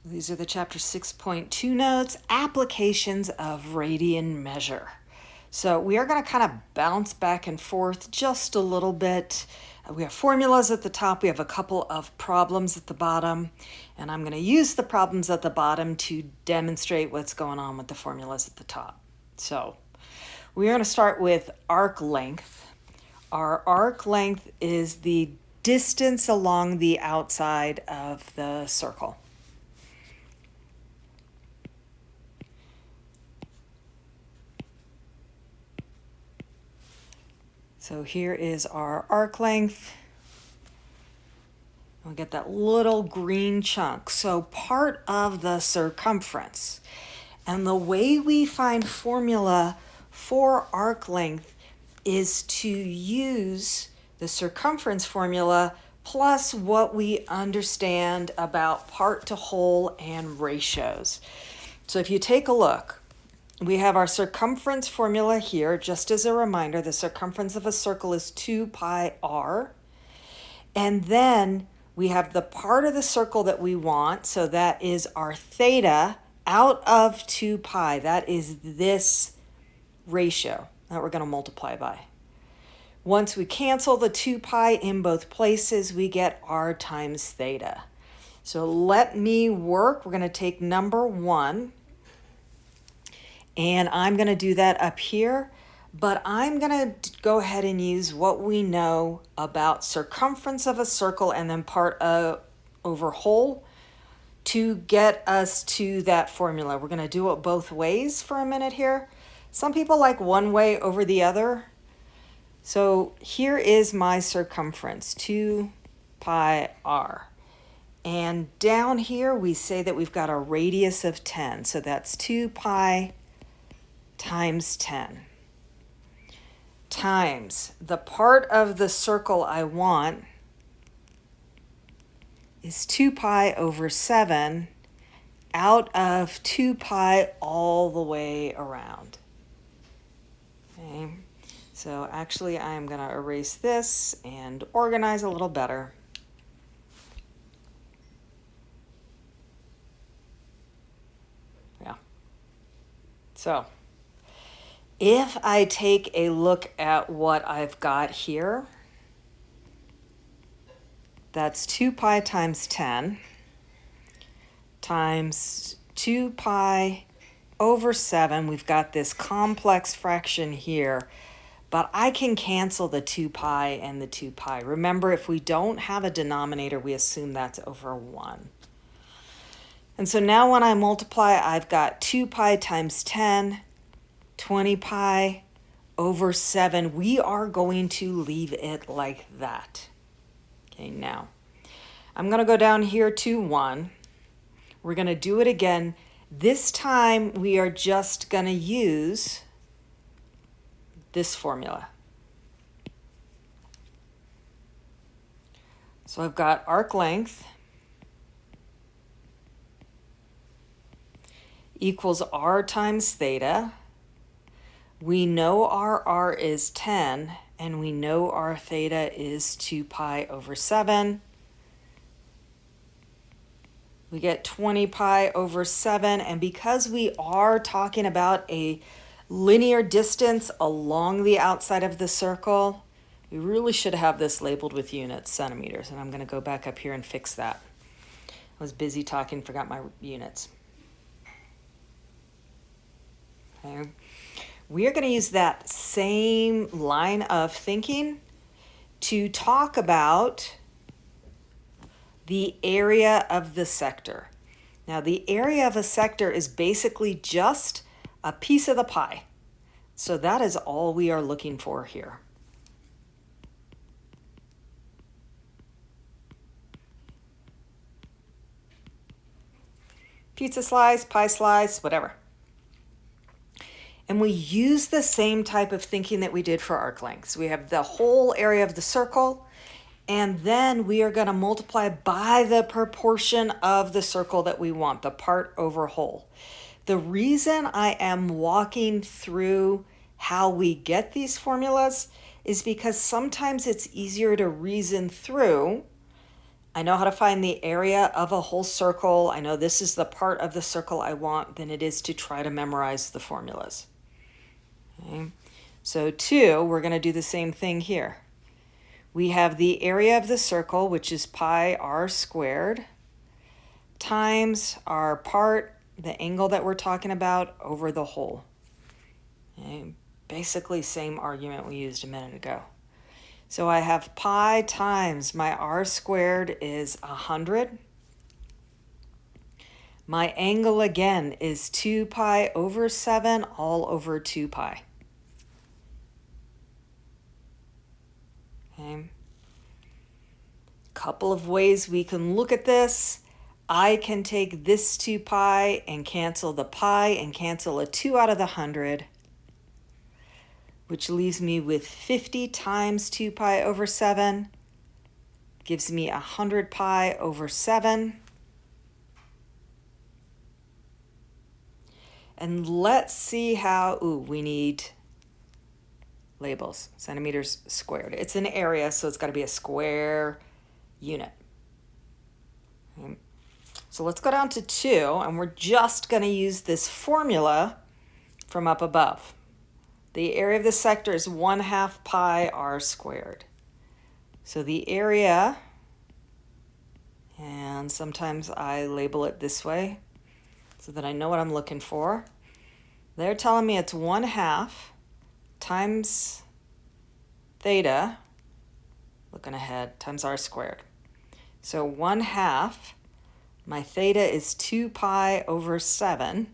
These are the chapter 6.2 notes, applications of radian measure. So we are going to kind of bounce back and forth just a little bit. We have formulas at the top, we have a couple of problems at the bottom, and I'm going to use the problems at the bottom to demonstrate what's going on with the formulas at the top. So we are going to start with arc length. Our arc length is the distance along the outside of the circle. So here is our arc length. We'll get that little green chunk. So part of the circumference. And the way we find formula for arc length is to use the circumference formula plus what we understand about part to whole and ratios. So if you take a look, we have our circumference formula here. Just as a reminder, the circumference of a circle is 2 pi r. And then we have the part of the circle that we want. So that is our theta out of 2 pi. That is this ratio that we're going to multiply by. Once we cancel the 2 pi in both places, we get r times theta. So let me work. We're going to take number 1. And I'm going to do that up here, but I'm going to go ahead and use what we know about circumference of a circle and then part over whole to get us to that formula. We're going to do it both ways for a minute here. Some people like one way over the other. So here is my circumference, 2 pi r. And down here we say that we've got a radius of 10. So that's 2 pi times 10 times the part of the circle I want is 2 pi over 7 out of 2 pi all the way around. Okay, so actually I'm going to erase this and organize a little better. Yeah. So if I take a look at what I've got here, that's 2 pi times 10 times 2 pi over 7. We've got this complex fraction here, but I can cancel the 2 pi and the 2 pi. Remember, if we don't have a denominator, we assume that's over 1. And so now when I multiply, I've got 2 pi times 10, 20 pi over 7. We are going to leave it like that. Okay, now I'm going to go down here to 1. We're going to do it again. This time we are just going to use this formula. So I've got arc length equals r times theta. We know our r is 10, and we know our theta is 2 pi over 7. We get 20 pi over 7, and because we are talking about a linear distance along the outside of the circle, we really should have this labeled with units, centimeters, and I'm going to go back up here and fix that. I was busy talking, forgot my units. Okay. We are going to use that same line of thinking to talk about the area of the sector. Now, the area of a sector is basically just a piece of the pie. So that is all we are looking for here. Pizza slice, pie slice, whatever. And we use the same type of thinking that we did for arc lengths. We have the whole area of the circle, and then we are going to multiply by the proportion of the circle that we want, the part over whole. The reason I am walking through how we get these formulas is because sometimes it's easier to reason through I know how to find the area of a whole circle. I know this is the part of the circle I want than it is to try to memorize the formulas. Okay. So 2, we're going to do the same thing here. We have the area of the circle, which is pi r squared, times our part, the angle that we're talking about, over the whole. Okay. Basically same argument we used a minute ago. So I have pi times my r squared is 100. My angle again is 2 pi over 7 all over 2 pi. Okay. Couple of ways we can look at this. I can take this 2 pi and cancel the pi and cancel a 2 out of the 100, which leaves me with 50 times 2 pi over 7, gives me 100 pi over 7. And let's see how, we need labels, centimeters squared. It's an area, so it's got to be a square unit. Okay. So let's go down to 2, and we're just going to use this formula from up above. The area of the sector is 1/2 pi r squared. So the area, and sometimes I label it this way so that I know what I'm looking for. They're telling me it's 1/2 times theta, looking ahead, times r squared. So 1/2, my theta is 2 pi over 7.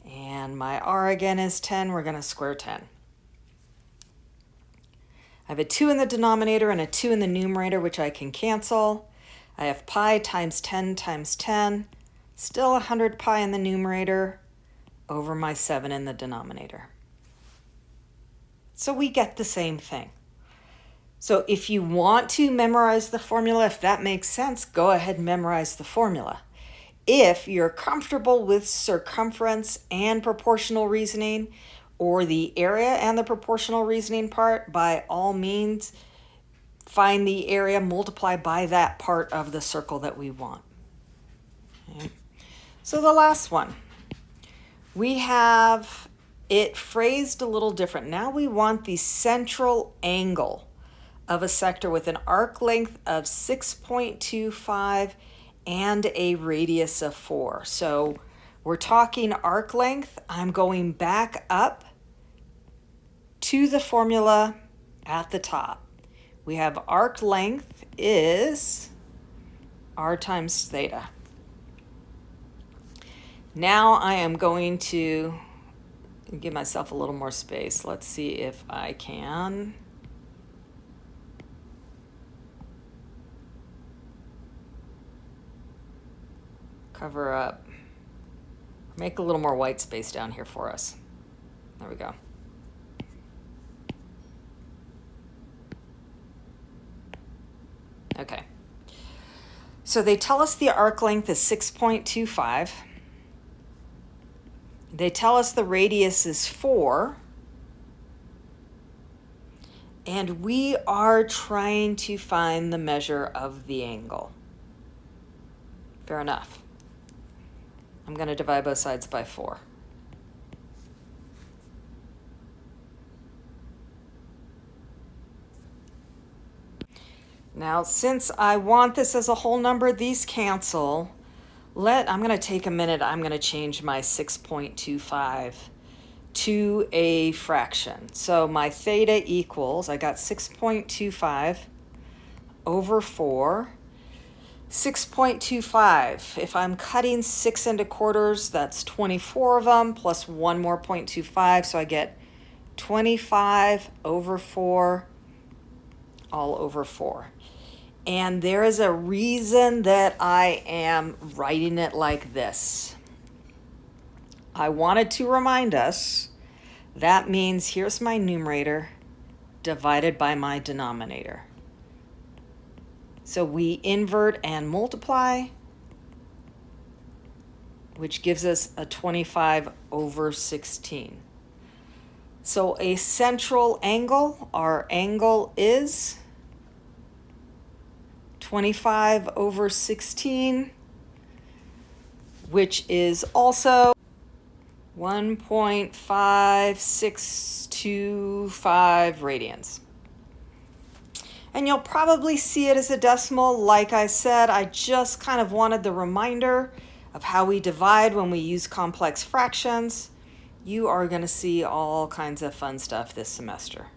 And my r again is 10. We're going to square 10. I have a 2 in the denominator and a 2 in the numerator, which I can cancel. I have pi times 10 times 10. Still 100 pi in the numerator over my 7 in the denominator. So we get the same thing. So if you want to memorize the formula, if that makes sense, go ahead and memorize the formula. If you're comfortable with circumference and proportional reasoning, or the area and the proportional reasoning part, by all means, find the area, multiply by that part of the circle that we want. Okay. So the last one, we have it phrased a little different. Now we want the central angle of a sector with an arc length of 6.25 and a radius of 4. So we're talking arc length. I'm going back up to the formula at the top. We have arc length is r times theta. Now I am going to give myself a little more space. Let's see if I can. Cover up, make a little more white space down here for us. There we go. Okay. So they tell us the arc length is 6.25. They tell us the radius is 4. And we are trying to find the measure of the angle. Fair enough. I'm going to divide both sides by 4. Now, since I want this as a whole number, these cancel. I'm going to take a minute. I'm going to change my 6.25 to a fraction. So my theta equals, I got 6.25 over 4. 6.25, if I'm cutting 6 into quarters, that's 24 of them, plus 1 more 0.25, so I get 25 over 4, all over 4. And there is a reason that I am writing it like this. I wanted to remind us that means here's my numerator divided by my denominator. So we invert and multiply, which gives us a 25 over 16. So a central angle, our angle is 25 over 16, which is also 1.5625 radians. And you'll probably see it as a decimal. Like I said, I just kind of wanted the reminder of how we divide when we use complex fractions. You are going to see all kinds of fun stuff this semester.